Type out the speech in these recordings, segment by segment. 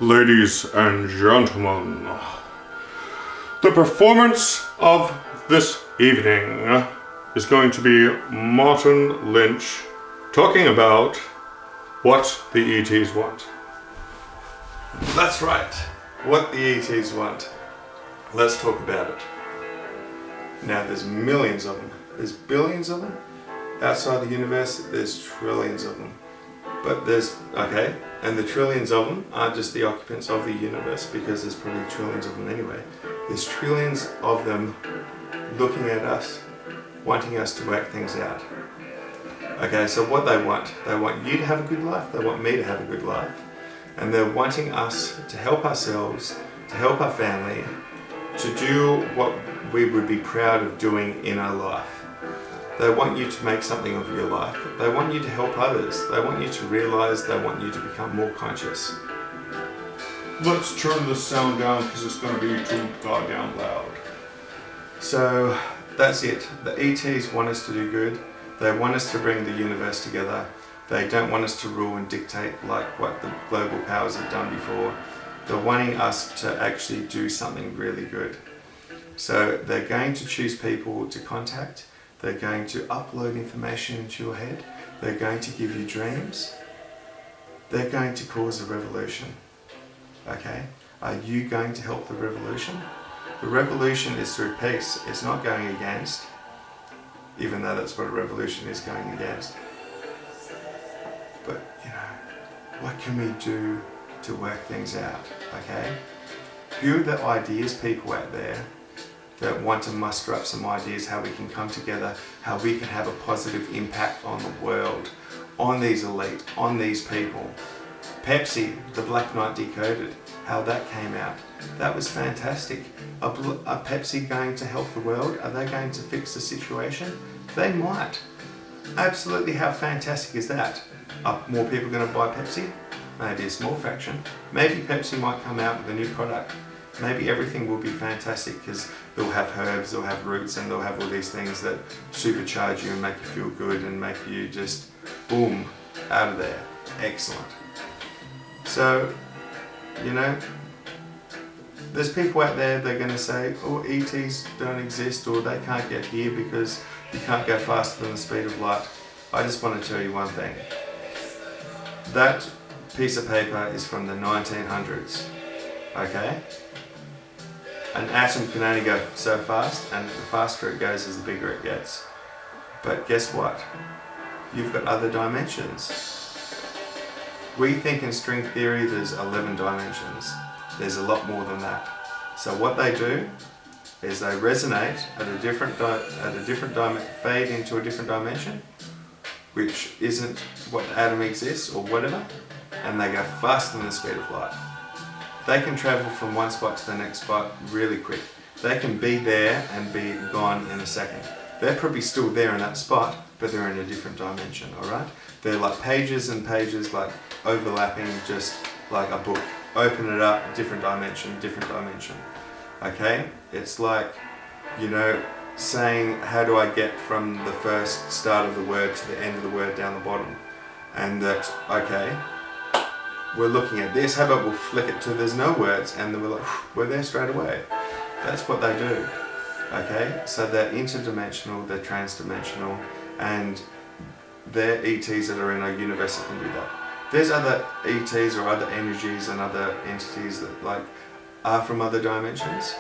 Ladies and gentlemen, the performance of this evening is going to be Martin Lynch talking about what the ETs want. That's right, what the ETs want. Let's talk about it. Now there's millions of them, there's billions of them. Outside the universe, there's trillions of them. But and the trillions of them aren't just the occupants of the universe, because there's probably trillions of them anyway. There's trillions of them looking at us, wanting us to work things out. Okay, so what they want you to have a good life, they want me to have a good life, and they're wanting us to help ourselves, to help our family, to do what we would be proud of doing in our life. They want you to make something of your life. They want you to help others. They want you to realize, they want you to become more conscious. Let's turn the sound down because it's going to be too goddamn loud. So that's it. The ETs want us to do good. They want us to bring the universe together. They don't want us to rule and dictate like what the global powers have done before. They're wanting us to actually do something really good. So they're going to choose people to contact. They're going to upload information into your head. They're going to give you dreams. They're going to cause a revolution. Okay? Are you going to help the revolution? The revolution is through peace. It's not going against, even though that's what a revolution is, going against. But, what can we do to work things out? Okay? Who are the ideas people out there that want to muster up some ideas how we can come together, how we can have a positive impact on the world, on these elite, on these people? Pepsi, the Black Knight Decoded, how that came out. That was fantastic. Are Pepsi going to help the world? Are they going to fix the situation? They might. Absolutely, how fantastic is that? Are more people going to buy Pepsi? Maybe a small fraction. Maybe Pepsi might come out with a new product. Maybe everything will be fantastic because they'll have herbs, they'll have roots, and they'll have all these things that supercharge you and make you feel good and make you just boom, out of there. Excellent. So, there's people out there that are going to say, oh, ETs don't exist, or they can't get here because you can't go faster than the speed of light. I just want to tell you one thing. That piece of paper is from the 1900s, okay? An atom can only go so fast, and the faster it goes is the bigger it gets. But guess what? You've got other dimensions. We think in string theory there's 11 dimensions. There's a lot more than that. So what they do is they resonate at a different fade into a different dimension, which isn't what the atom exists or whatever, and they go faster than the speed of light. They can travel from one spot to the next spot really quick. They can be there and be gone in a second. They're probably still there in that spot, but they're in a different dimension, alright? They're like pages and pages, like overlapping, just like a book. Open it up, different dimension, okay? It's like, saying, how do I get from the first start of the word to the end of the word down the bottom? And that, okay, we're looking at this, how about we'll flick it till there's no words, and then we're like, we're there straight away. That's what they do, okay? So they're interdimensional, they're transdimensional, and they're ETs that are in our universe that can do that. There's other ETs or other energies and other entities that are from other dimensions.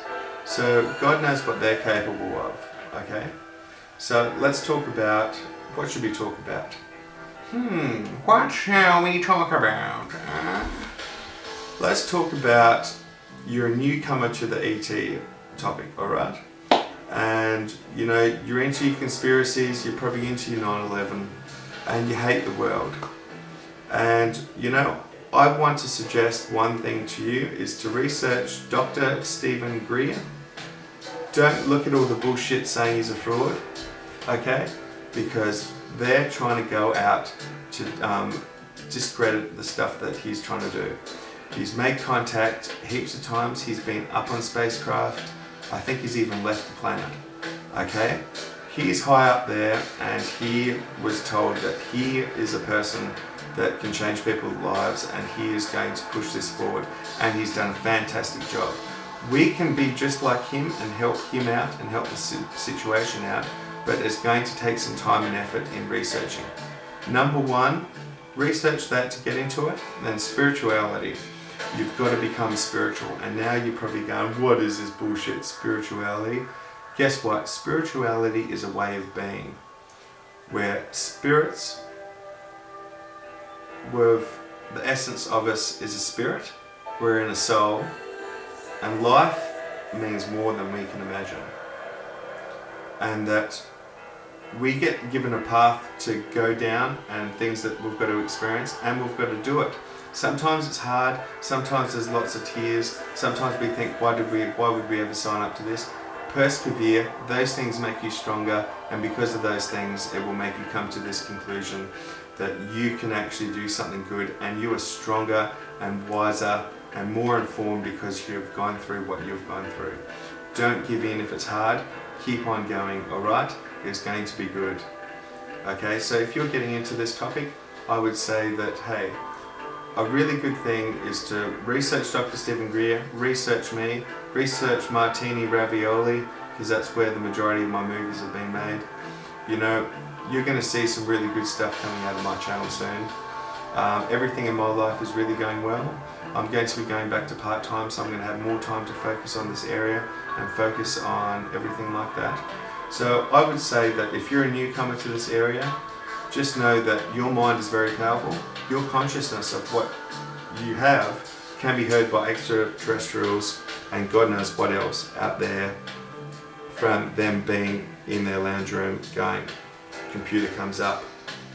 So God knows what they're capable of, okay? So let's talk about, what should we talk about? What shall we talk about? Let's talk about, you're a newcomer to the ET topic, alright? And you're into your conspiracies, you're probably into your 9/11, and you hate the world. And I want to suggest one thing to you is to research Dr. Stephen Greer. Don't look at all the bullshit saying he's a fraud, okay? Because they're trying to go out to discredit the stuff that he's trying to do. He's made contact heaps of times. He's been up on spacecraft. I think he's even left the planet, okay? He's high up there, and he was told that he is a person that can change people's lives, and he is going to push this forward, and he's done a fantastic job. We can be just like him and help him out and help the situation out, but it's going to take some time and effort in researching. Number one, research that to get into it. Then spirituality. You've got to become spiritual. And now you're probably going, what is this bullshit spirituality? Guess what? Spirituality is a way of being, where spirits, with the essence of us is a spirit, we're in a soul, and life means more than we can imagine. And that we get given a path to go down and things that we've got to experience, and we've got to do it. Sometimes it's hard, sometimes there's lots of tears, sometimes we think, why would we ever sign up to this? Persevere, those things make you stronger, and because of those things it will make you come to this conclusion that you can actually do something good, and you are stronger and wiser and more informed because you've gone through what you've gone through. Don't give in if it's hard, keep on going, alright? It's going to be good. Okay, so if you're getting into this topic, I would say that, hey, a really good thing is to research Dr. Stephen Greer, research me, research Martini Ravioli, because that's where the majority of my movies have been made. You know, you're going to see some really good stuff coming out of my channel soon. Everything in my life is really going well. I'm going to be going back to part-time, so I'm going to have more time to focus on this area and focus on everything like that. So I would say that if you're a newcomer to this area, just know that your mind is very powerful. Your consciousness of what you have can be heard by extraterrestrials and God knows what else out there, from them being in their lounge room going, computer comes up,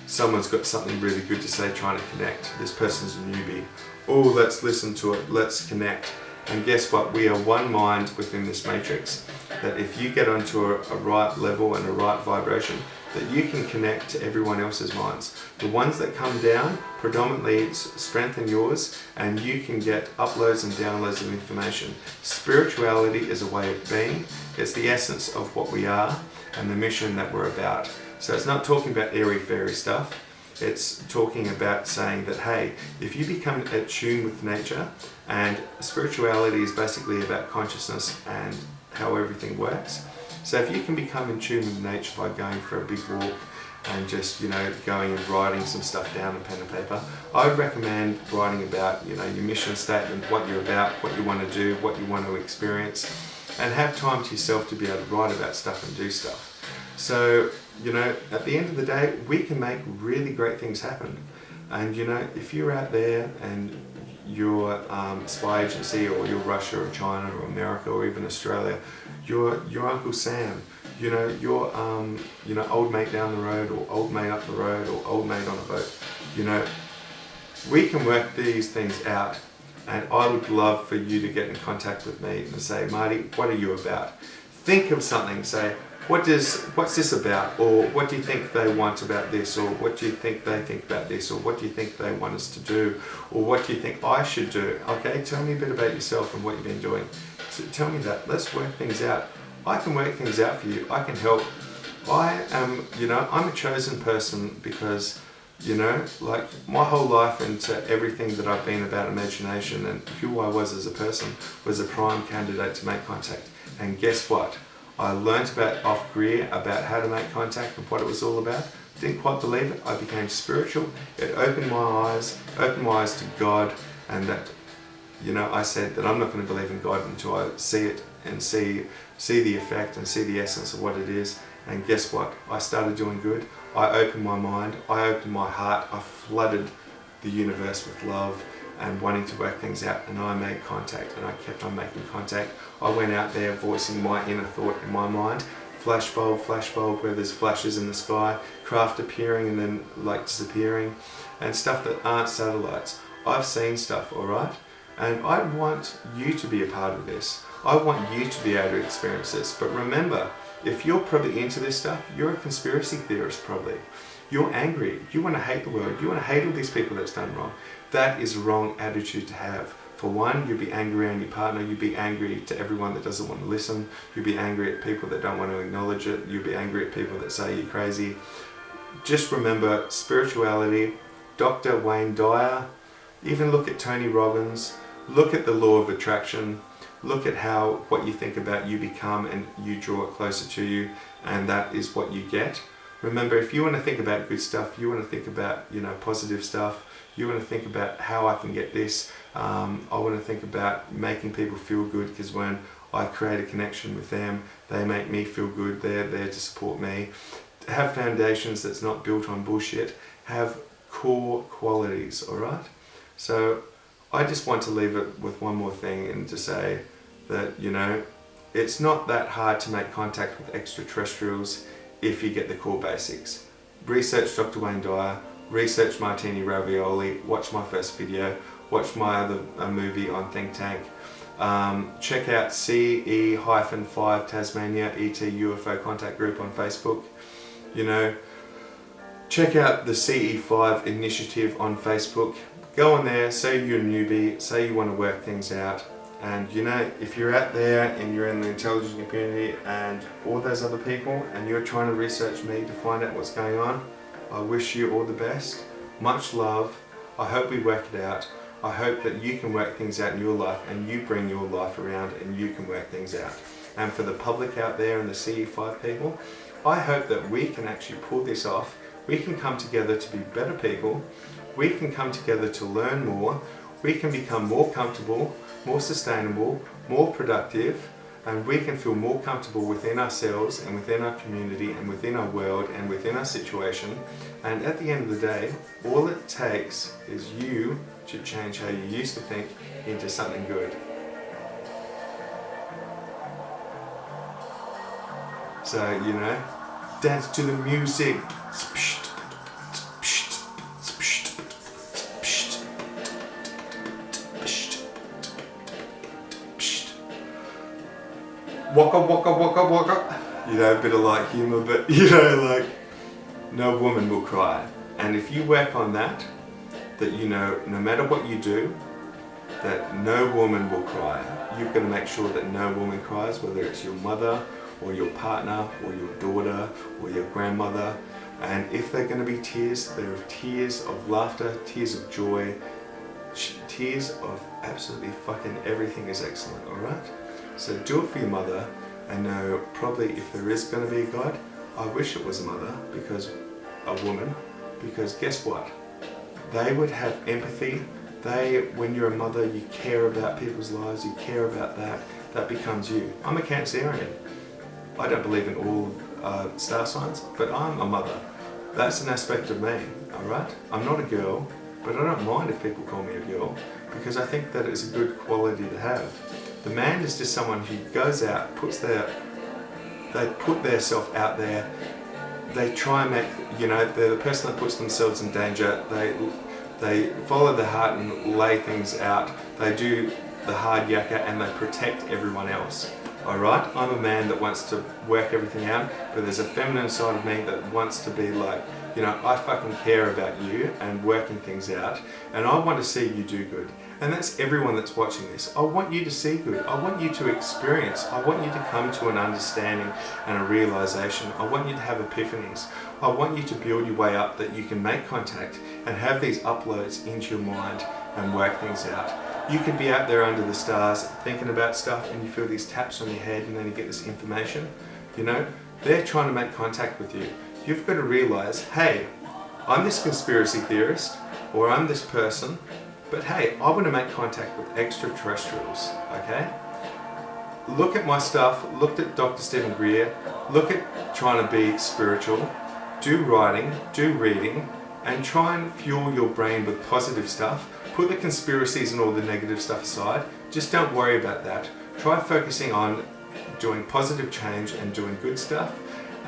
someone's got something really good to say, trying to connect. This person's a newbie. Oh, let's listen to it, let's connect. And guess what? We are one mind within this matrix, that if you get onto a right level and a right vibration, that you can connect to everyone else's minds. The ones that come down predominantly strengthen yours, and you can get uploads and downloads of information. Spirituality is a way of being. It's the essence of what we are and the mission that we're about. So it's not talking about airy-fairy stuff. It's talking about saying that, hey, if you become attuned with nature, and spirituality is basically about consciousness and how everything works. So if you can become in tune with nature by going for a big walk and just, going and writing some stuff down on pen and paper, I would recommend writing about, your mission statement, what you're about, what you want to do, what you want to experience, and have time to yourself to be able to write about stuff and do stuff. So, at the end of the day, we can make really great things happen. And, if you're out there and your spy agency, or you're Russia or China or America or even Australia, your Uncle Sam, your old mate down the road, or old mate up the road, or old mate on a boat, we can work these things out. And I would love for you to get in contact with me and say, Marty, what are you about? Think of something, say, what's this about? Or what do you think they want about this? Or what do you think they think about this? Or what do you think they want us to do? Or what do you think I should do? Okay, tell me a bit about yourself and what you've been doing. So tell me that. Let's work things out. I can work things out for you. I can help. I am, I'm a chosen person because, like my whole life into everything that I've been about imagination and who I was as a person was a prime candidate to make contact. And guess what? I learnt off Greer about how to make contact and what it was all about. Didn't quite believe it. I became spiritual. It opened my eyes to God, and that, I said that I'm not going to believe in God until I see it and see the effect and see the essence of what it is. And guess what? I started doing good. I opened my mind. I opened my heart. I flooded the universe with love and wanting to work things out, and I made contact, and I kept on making contact. I went out there voicing my inner thought in my mind. Flashbulb, where there's flashes in the sky, craft appearing and then disappearing, and stuff that aren't satellites. I've seen stuff, alright? And I want you to be a part of this. I want you to be able to experience this. But remember, if you're probably into this stuff, you're a conspiracy theorist probably. You're angry. You want to hate the world. You want to hate all these people that's done wrong. That is a wrong attitude to have. For one, you'll be angry on your partner. You'll be angry to everyone that doesn't want to listen. You'll be angry at people that don't want to acknowledge it. You'll be angry at people that say you're crazy. Just remember, spirituality, Dr. Wayne Dyer, even look at Tony Robbins, look at the law of attraction, look at how what you think about you become and you draw it closer to you, and that is what you get. Remember, if you want to think about good stuff, you want to think about, positive stuff, you want to think about how I can get this, I want to think about making people feel good, because when I create a connection with them, they make me feel good, they're there to support me. Have foundations that's not built on bullshit, have core qualities, alright? So I just want to leave it with one more thing, and to say that, it's not that hard to make contact with extraterrestrials if you get the core basics. Research Dr. Wayne Dyer, research Martini Ravioli, watch my first video, watch my other movie on Think Tank, check out CE-5 Tasmania ET UFO Contact Group on Facebook, check out the CE5 initiative on Facebook. Go on there, say you're a newbie, say you want to work things out, and if you're out there and you're in the intelligence community and all those other people and you're trying to research me to find out what's going on, I wish you all the best. Much love. I hope we work it out. I hope that you can work things out in your life and you bring your life around and you can work things out. And for the public out there and the CE5 people, I hope that we can actually pull this off. We can come together to be better people. We can come together to learn more. We can become more comfortable, more sustainable, more productive, and we can feel more comfortable within ourselves and within our community and within our world and within our situation. And at the end of the day, all it takes is you to change how you used to think into something good. So, dance to the music. Waka waka waka waka. A bit of light humour, but no woman will cry. And if you work on that, that no matter what you do, that no woman will cry. You've got to make sure that no woman cries, whether it's your mother or your partner or your daughter or your grandmother. And if they're going to be tears, there are tears of laughter, tears of joy, tears of absolutely fucking everything is excellent, alright? So do it for your mother, and know probably if there is going to be a God, I wish it was a mother, because a woman, because guess what? They would have empathy. When you're a mother, you care about people's lives, you care about that becomes you. I'm a Cancerian. I don't believe in all star signs, but I'm a mother. That's an aspect of me, alright? I'm not a girl, but I don't mind if people call me a girl, because I think that it's a good quality to have. The man is just someone who goes out, they put their self out there, they try and make, they're the person that puts themselves in danger, they follow the heart and lay things out, they do the hard yakka and they protect everyone else. Alright, I'm a man that wants to work everything out, but there's a feminine side of me that wants to be like, I fucking care about you and working things out, and I want to see you do good. And that's everyone that's watching this. I want you to see good. I want you to experience. I want you to come to an understanding and a realization. I want you to have epiphanies. I want you to build your way up that you can make contact and have these uploads into your mind and work things out. You could be out there under the stars thinking about stuff and you feel these taps on your head and then you get this information. They're trying to make contact with you. You've got to realize, hey, I'm this conspiracy theorist or I'm this person, but hey, I want to make contact with extraterrestrials, okay? Look at my stuff, look at Dr. Stephen Greer, look at trying to be spiritual, do writing, do reading, and try and fuel your brain with positive stuff. Put the conspiracies and all the negative stuff aside. Just don't worry about that. Try focusing on doing positive change and doing good stuff.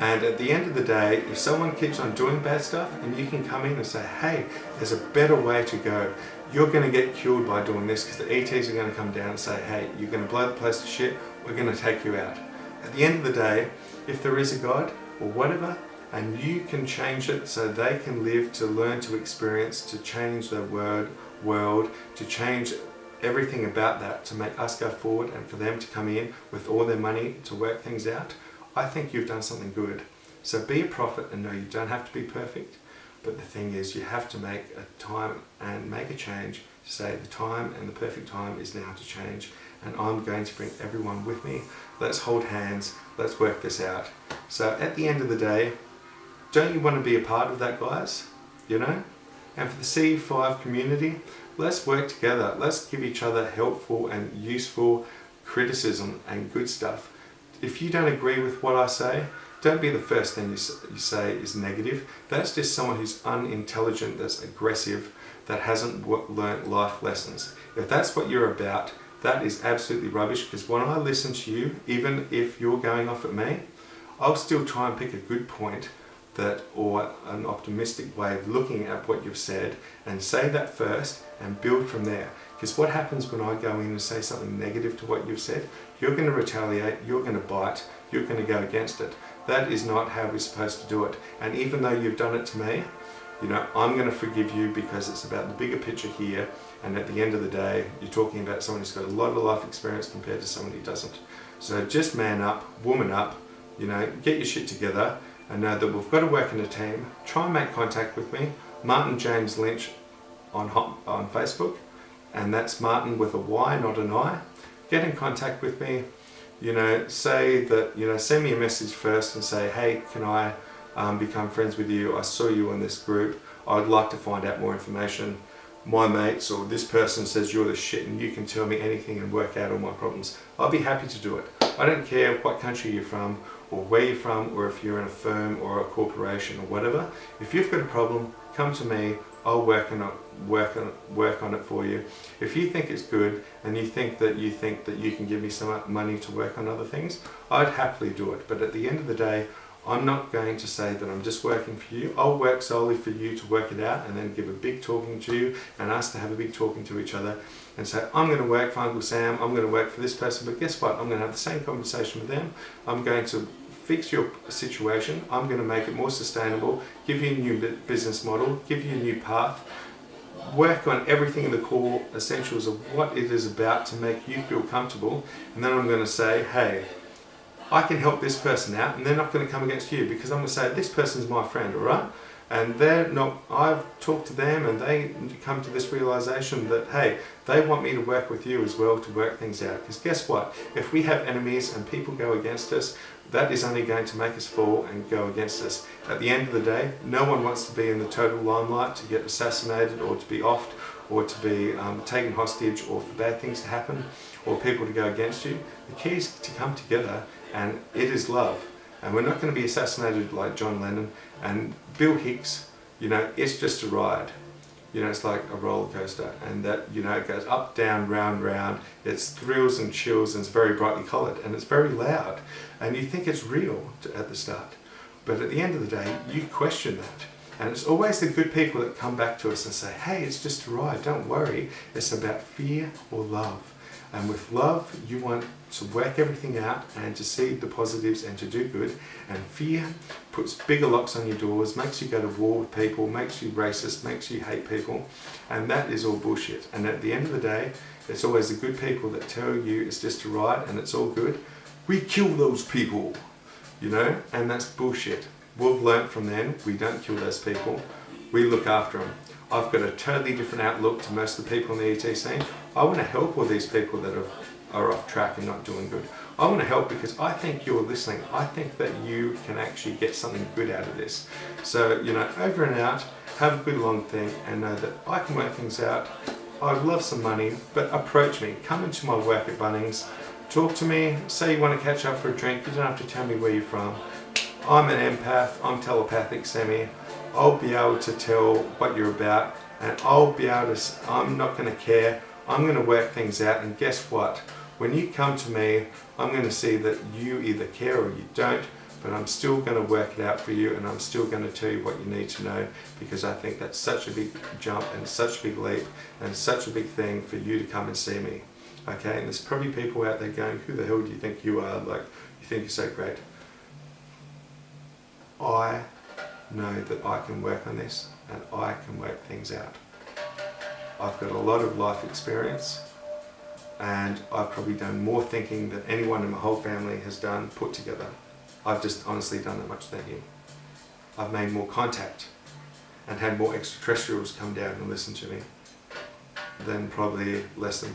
And at the end of the day, if someone keeps on doing bad stuff and you can come in and say, hey, there's a better way to go. You're going to get killed by doing this, because the ETs are going to come down and say, hey, you're going to blow the place to shit, we're going to take you out. At the end of the day, if there is a God or whatever, and you can change it so they can live, to learn, to experience, to change their world, to change everything about that, to make us go forward and for them to come in with all their money to work things out, I think you've done something good. So be a prophet and know you don't have to be perfect. But the thing is, you have to make a time and make a change to say the time and the perfect time is now to change, and I'm going to bring everyone with me. Let's hold hands, let's work this out. So at the end of the day, don't you want to be a part of that, guys? You know? And for the C5 community, let's work together. Let's give each other helpful and useful criticism and good stuff. If you don't agree with what I say, don't be the first thing you say is negative. That's just someone who's unintelligent, that's aggressive, that hasn't learnt life lessons. If that's what you're about, that is absolutely rubbish, because when I listen to you, even if you're going off at me, I'll still try and pick a good point or an optimistic way of looking at what you've said, and say that first and build from there. Because what happens when I go in and say something negative to what you've said, you're going to retaliate, you're going to bite, you're going to go against it. That is not how we're supposed to do it. And even though you've done it to me, you know, I'm going to forgive you, because it's about the bigger picture here. And at the end of the day, you're talking about someone who's got a lot of life experience compared to someone who doesn't. So just man up, woman up, you know, get your shit together, and know that we've got to work in a team. Try and make contact with me, Martin James Lynch on Facebook, and that's Martin with a Y, not an I. Get in contact with me. You know, say that, you know, send me a message first and say, hey, can I become friends with you? I saw you in this group. I'd like to find out more information. My mates or this person says you're the shit and you can tell me anything and work out all my problems. I'll be happy to do it. I don't care what country you're from or where you're from, or if you're in a firm or a corporation or whatever. If you've got a problem, come to me. I'll work on it for you. If you think it's good and you think that you can give me some money to work on other things, I'd happily do it. But at the end of the day, I'm not going to say that I'm just working for you. I'll work solely for you to work it out, and then give a big talking to you and us to have a big talking to each other and say, I'm going to work for Uncle Sam, I'm going to work for this person, but guess what? I'm going to have the same conversation with them. I'm going to fix your situation. I'm going to make it more sustainable, give you a new business model, give you a new path, work on everything in the core essentials of what it is about to make you feel comfortable. And then I'm going to say, hey, I can help this person out, and they're not going to come against you, because I'm going to say this person's my friend, all right? And they're not, I've talked to them and they come to this realization that, hey, they want me to work with you as well to work things out. Because guess what? If we have enemies and people go against us, that is only going to make us fall and go against us. At the end of the day, no one wants to be in the total limelight, to get assassinated or to be offed or to be taken hostage or for bad things to happen or people to go against you. The key is to come together, and it is love. And we're not going to be assassinated like John Lennon and Bill Hicks. You know, it's just a ride. You know, it's like a roller coaster, and that, you know, it goes up, down, round, round. It's thrills and chills, and it's very brightly coloured, and it's very loud, and you think it's real at the start. But at the end of the day, you question that. And it's always the good people that come back to us and say, hey, it's just a ride, don't worry. It's about fear or love. And with love, you want to work everything out and to see the positives and to do good. And fear puts bigger locks on your doors, makes you go to war with people, makes you racist, makes you hate people. And that is all bullshit. And at the end of the day, it's always the good people that tell you it's just a ride and it's all good. We kill those people, you know, and that's bullshit. We've learnt from them, we don't kill those people, we look after them. I've got a totally different outlook to most of the people in the ET scene. I want to help all these people that are off track and not doing good. I want to help because I think you're listening. I think that you can actually get something good out of this. So, you know, over and out, have a good long thing and know that I can work things out. I'd love some money, but approach me. Come into my work at Bunnings. Talk to me. Say you want to catch up for a drink. You don't have to tell me where you're from. I'm an empath. I'm telepathic semi. I'll be able to tell what you're about, and I'll be able to, I'm not going to care. I'm going to work things out, and guess what? When you come to me, I'm going to see that you either care or you don't, but I'm still going to work it out for you, and I'm still going to tell you what you need to know, because I think that's such a big jump and such a big leap and such a big thing for you to come and see me. Okay, and there's probably people out there going, who the hell do you think you are? Like, you think you're so great. I know that I can work on this and I can work things out. I've got a lot of life experience, and I've probably done more thinking than anyone in my whole family has done put together. I've just honestly done that much thinking. I've made more contact, and had more extraterrestrials come down and listen to me, then probably less than